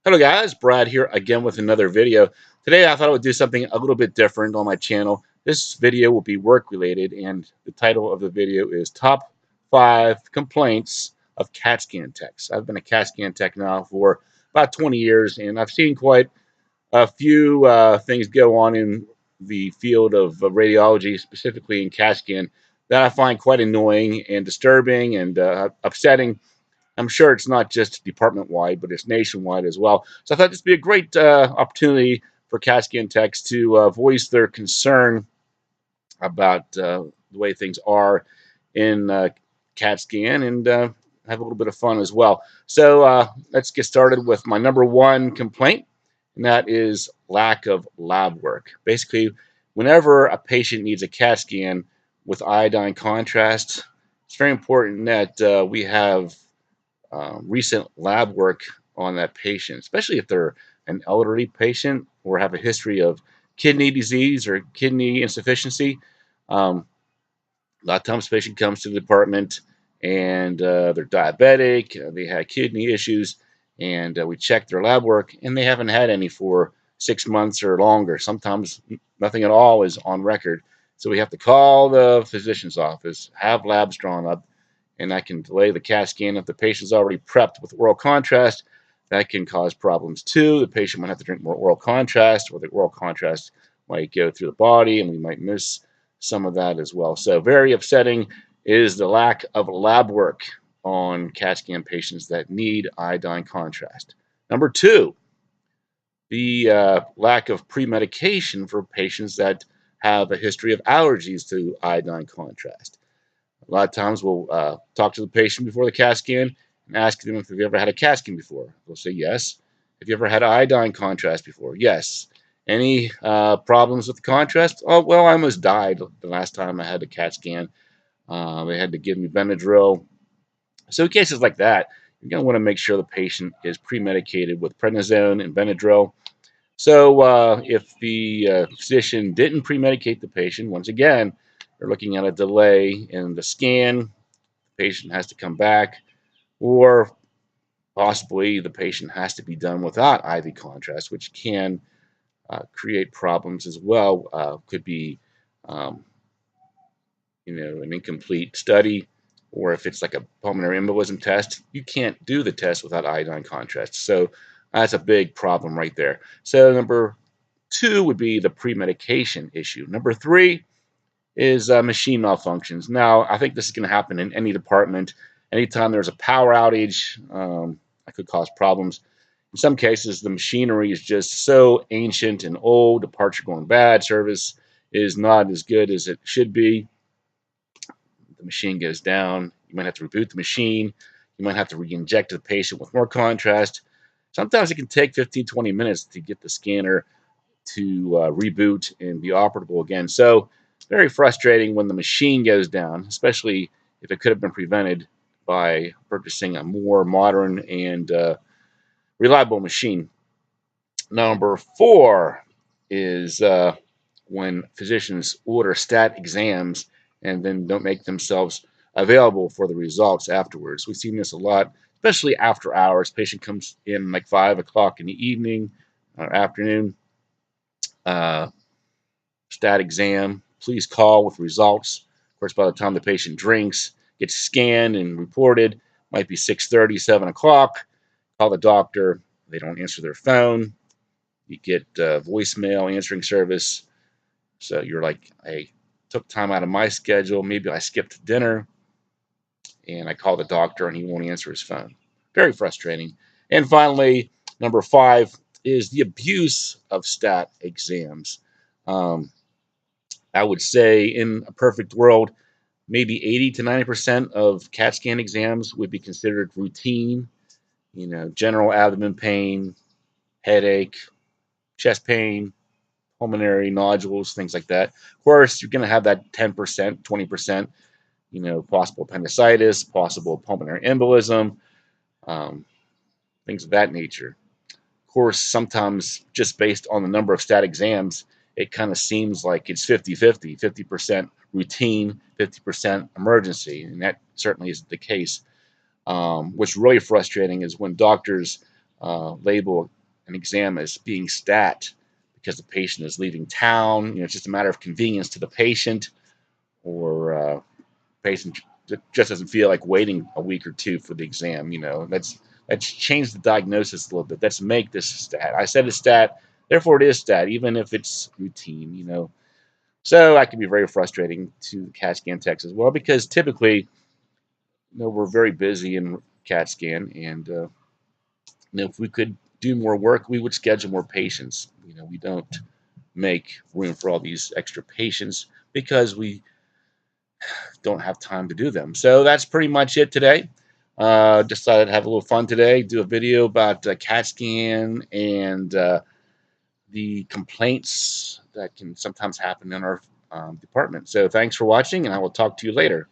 Hello guys, Brad here again with another video. Today I thought I would do something a little bit different on my channel. This video will be work related and the title of the video is Top 5 Complaints of CAT scan techs. I've been a CAT scan tech now for about 20 years and I've seen quite a few things go on in the field of radiology, specifically in CAT scan, that I find quite annoying and disturbing and upsetting. I'm sure it's not just department wide, but it's nationwide as well. So I thought this would be a great opportunity for CAT scan techs to voice their concern about the way things are in CAT scan and have a little bit of fun as well. So let's get started with my number one complaint, and that is lack of lab work. Basically, whenever a patient needs a CAT scan with iodine contrast, it's very important that we have recent lab work on that patient, especially if they're an elderly patient or have a history of kidney disease or kidney insufficiency. A lot of times, the patient comes to the department and they're diabetic, they had kidney issues, and we check their lab work, and they haven't had any for 6 months or longer. Sometimes nothing at all is on record. So we have to call the physician's office, have labs drawn up, and that can delay the CAT scan. If the patient's already prepped with oral contrast, that can cause problems too. The patient might have to drink more oral contrast, or the oral contrast might go through the body, and we might miss some of that as well. So very upsetting is the lack of lab work on CAT scan patients that need iodine contrast. Number two, the lack of pre-medication for patients that have a history of allergies to iodine contrast. A lot of times we'll talk to the patient before the CAT scan and ask them if they've ever had a CAT scan before. They'll say yes. Have you ever had iodine contrast before? Yes. Any problems with the contrast? Oh, well, I almost died the last time I had a CAT scan. They had to give me Benadryl. So in cases like that, you're going to want to make sure the patient is pre-medicated with prednisone and Benadryl. So if the physician didn't pre-medicate the patient, once again, they're looking at a delay in the scan. The patient has to come back, or possibly the patient has to be done without IV contrast, which can create problems as well. Could be, um, an incomplete study, or if it's like a pulmonary embolism test, you can't do the test without iodine contrast. So that's a big problem right there. So number two would be the pre-medication issue. Number three is machine malfunctions. Now, I think this is going to happen in any department. Anytime there's a power outage, that could cause problems. In some cases, the machinery is just so ancient and old, the parts are going bad, service is not as good as it should be. The machine goes down. You might have to reboot the machine. You might have to re-inject the patient with more contrast. Sometimes it can take 15, 20 minutes to get the scanner to reboot and be operable again. So very frustrating when the machine goes down, especially if it could have been prevented by purchasing a more modern and reliable machine. Number four is when physicians order stat exams and then don't make themselves available for the results afterwards. We've seen this a lot, especially after hours. Patient comes in like 5 o'clock in the evening or afternoon. Uh, Stat exam, please call with results. Of course, by the time the patient drinks, gets scanned and reported, might be 6:30, 7 o'clock. Call the doctor. They don't answer their phone. You get voicemail answering service. So you're like, I took time out of my schedule. Maybe I skipped dinner, and I call the doctor and he won't answer his phone. Very frustrating. And finally, number five is the abuse of stat exams. Um, I would say in a perfect world, maybe 80 to 90% of CAT scan exams would be considered routine, general abdomen pain, headache, chest pain, pulmonary nodules, things like that. Of course, you're going to have that 10%, 20%, possible appendicitis, possible pulmonary embolism, um, things of that nature. Of course, sometimes just based on the number of stat exams, it kind of seems like it's 50-50, 50% routine, 50% emergency, and that certainly isn't the case. What's really frustrating is when doctors label an exam as being stat because the patient is leaving town. You know, it's just a matter of convenience to the patient, or patient just doesn't feel like waiting a week or two for the exam. You know, that's changed the diagnosis a little bit. Let's make this a stat. I said it's stat, therefore it is stat, even if it's routine. You know, so that can be very frustrating to CAT scan techs as well, because typically, you know, we're very busy in CAT scan, and you know, if we could do more work, we would schedule more patients. You know, we don't make room for all these extra patients because we don't have time to do them. So that's pretty much it today. Decided to have a little fun today, do a video about CAT scan and the complaints that can sometimes happen in our department. So thanks for watching, and I will talk to you later.